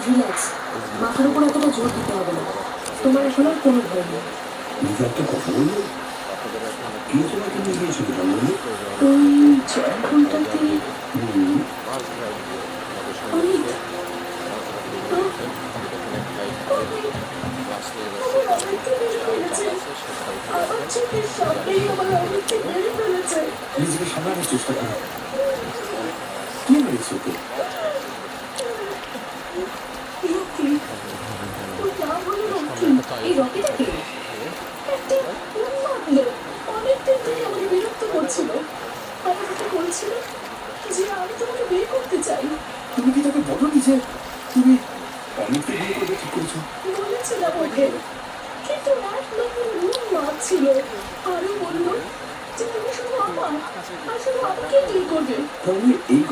Relax, মাথার উপর এতটা জোর দিতে হবে না। তোমার এখন আর কোনো ভয় নেই। নিজে একটা কথা বলবো, কে তোমাকে নিয়ে গিয়েছিল বললো? ওই জঙ্গলটাতে হুম, অমিত, আমার অমিতকে মেরে ফেলেছে। আমার চোখের সামনেই আমার অমিতকে মেরে ফেলেছে। নিজেকে সামলানোর চেষ্টা করো। কে মেরেছে ওকে? রকি, ওর নাম হলো রকি। এই রকিটাকে একটা উন্মাদ লোক অনেকদিন থেকে আমাকে বিরক্ত করছিল। আর আমাকে বলছিল যে আমি তোমাকে বিয়ে করতে চাই। তুমি কি তাকে বলোনি যে তুমি অমিতকে বিয়ে করবে ঠিক করেছো? বলেছিলাম ওকে, কিন্তু এক নম্বর উন্মাদ ছিল। আরো বললো যে তুমি শুধু আমার আর শুধু আমাকে বিয়ে করবে। তাহলে এই কথা